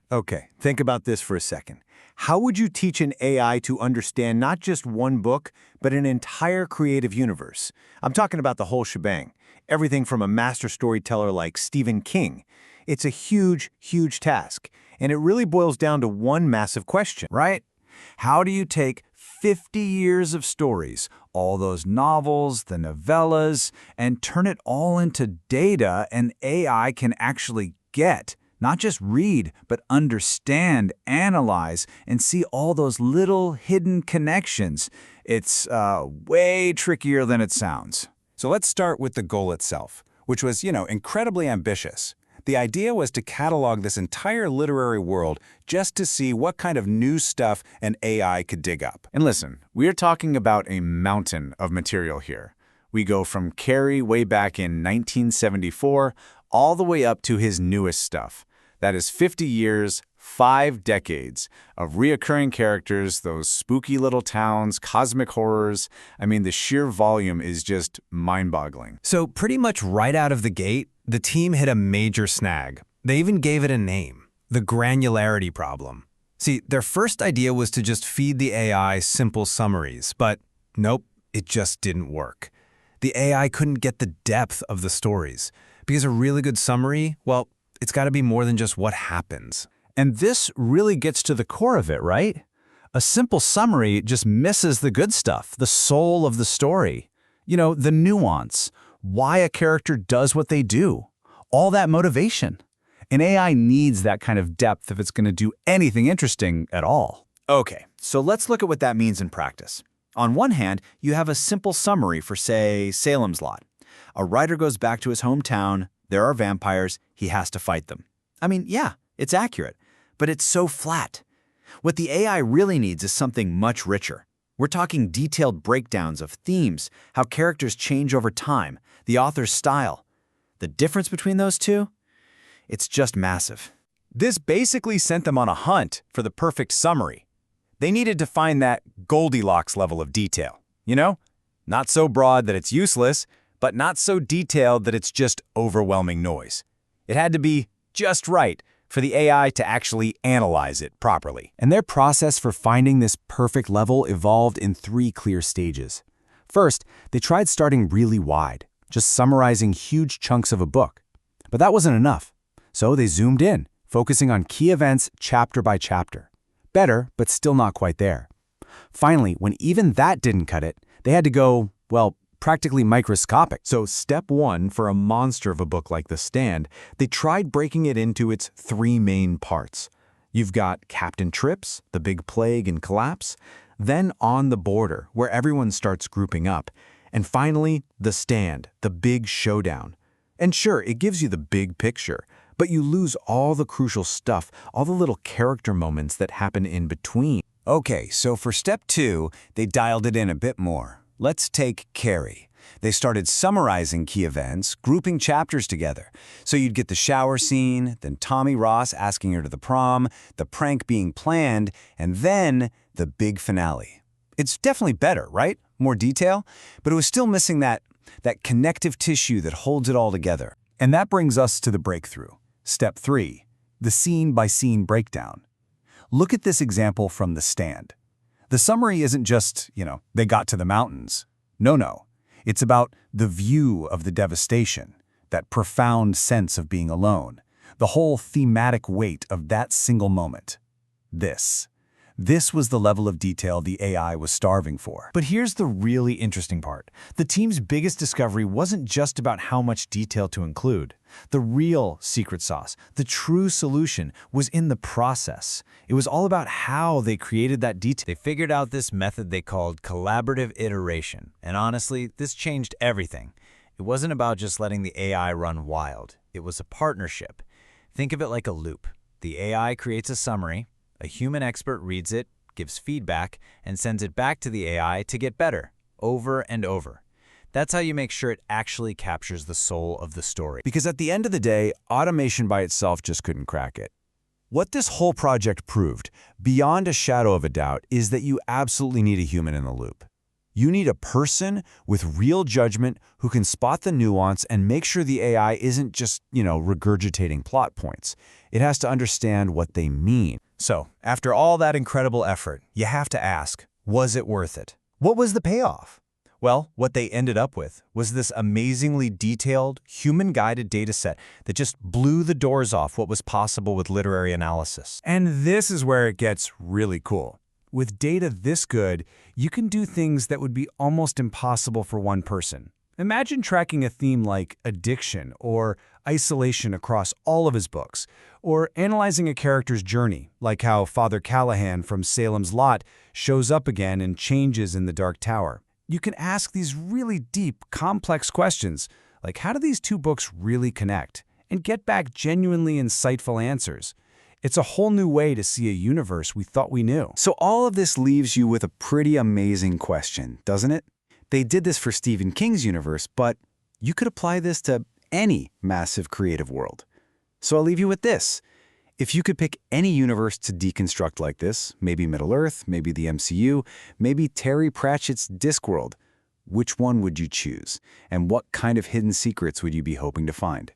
Okay, think about this for a second. How would you teach an AI to understand not just one book, but an entire creative universe? I'm talking about the whole shebang. Everything from a master storyteller like Stephen King. It's a huge, huge task, and it really boils down to one massive question. Right? How do you take 50 years of stories, all those novels, the novellas, and turn it all into data an AI can actually get? Not just read, but understand, analyze, and see all those little hidden connections. It's way trickier than it sounds. So let's start with the goal itself, which was, incredibly ambitious. The idea was to catalog this entire literary world just to see what kind of new stuff an AI could dig up. And listen, we're talking about a mountain of material here. We go from Carey way back in 1974 all the way up to his newest stuff. That is 50 years, 5 decades of reoccurring characters, those spooky little towns, cosmic horrors. I mean, the sheer volume is just mind-boggling. So pretty much right out of the gate, the team hit a major snag. They even gave it a name, the granularity problem. See, their first idea was to just feed the AI simple summaries, but nope, it just didn't work. The AI couldn't get the depth of the stories, because a really good summary, well, it's got to be more than just what happens. And this really gets to the core of it, right? A simple summary just misses the good stuff, the soul of the story. The nuance, why a character does what they do, all that motivation. An AI needs that kind of depth if it's going to do anything interesting at all. Okay, so let's look at what that means in practice. On one hand, you have a simple summary for, say, Salem's Lot. A writer goes back to his hometown, there are vampires, he has to fight them. I mean, yeah, it's accurate, but it's so flat. What the AI really needs is something much richer. We're talking detailed breakdowns of themes, how characters change over time, the author's style. The difference between those two? It's just massive. This basically sent them on a hunt for the perfect summary. They needed to find that Goldilocks level of detail, Not so broad that it's useless, but not so detailed that it's just overwhelming noise. It had to be just right for the AI to actually analyze it properly. And their process for finding this perfect level evolved in 3 clear stages. First, they tried starting really wide, just summarizing huge chunks of a book. But that wasn't enough. So they zoomed in, focusing on key events chapter by chapter. Better, but still not quite there. Finally, when even that didn't cut it, they had to go, practically microscopic. So step 1 for a monster of a book like The Stand, they tried breaking it into its 3 main parts. You've got Captain Trips, the big plague and collapse, then On the Border, where everyone starts grouping up, and finally, The Stand, the big showdown. And sure, it gives you the big picture, but you lose all the crucial stuff, all the little character moments that happen in between. Okay, so for step 2, they dialed it in a bit more. Let's take Carey. They started summarizing key events, grouping chapters together. So you'd get the shower scene, then Tommy Ross asking her to the prom, the prank being planned, and then the big finale. It's definitely better, right? More detail, but it was still missing that connective tissue that holds it all together. And that brings us to the breakthrough. Step 3, the scene-by-scene breakdown. Look at this example from The Stand. The summary isn't just, they got to the mountains. No. It's about the view of the devastation, that profound sense of being alone, the whole thematic weight of that single moment. This was the level of detail the AI was starving for. But here's the really interesting part. The team's biggest discovery wasn't just about how much detail to include. The real secret sauce, the true solution, was in the process. It was all about how they created that detail. They figured out this method they called collaborative iteration, and honestly, this changed everything. It wasn't about just letting the AI run wild. It was a partnership. Think of it like a loop. The AI creates a summary, a human expert reads it, gives feedback, and sends it back to the AI to get better, over and over. That's how you make sure it actually captures the soul of the story. Because at the end of the day, automation by itself just couldn't crack it. What this whole project proved, beyond a shadow of a doubt, is that you absolutely need a human in the loop. You need a person with real judgment who can spot the nuance and make sure the AI isn't just, regurgitating plot points. It has to understand what they mean. So, after all that incredible effort, you have to ask, was it worth it? What was the payoff? Well, what they ended up with was this amazingly detailed, human-guided dataset that just blew the doors off what was possible with literary analysis. And this is where it gets really cool. With data this good, you can do things that would be almost impossible for one person. Imagine tracking a theme like addiction or isolation across all of his books, or analyzing a character's journey, like how Father Callahan from Salem's Lot shows up again and changes in the Dark Tower. You can ask these really deep, complex questions, like how do these two books really connect, and get back genuinely insightful answers. It's a whole new way to see a universe we thought we knew. So all of this leaves you with a pretty amazing question, doesn't it? They did this for Stephen King's universe, but you could apply this to any massive creative world. So I'll leave you with this. If you could pick any universe to deconstruct like this, maybe Middle-earth, maybe the MCU, maybe Terry Pratchett's Discworld, which one would you choose? And what kind of hidden secrets would you be hoping to find?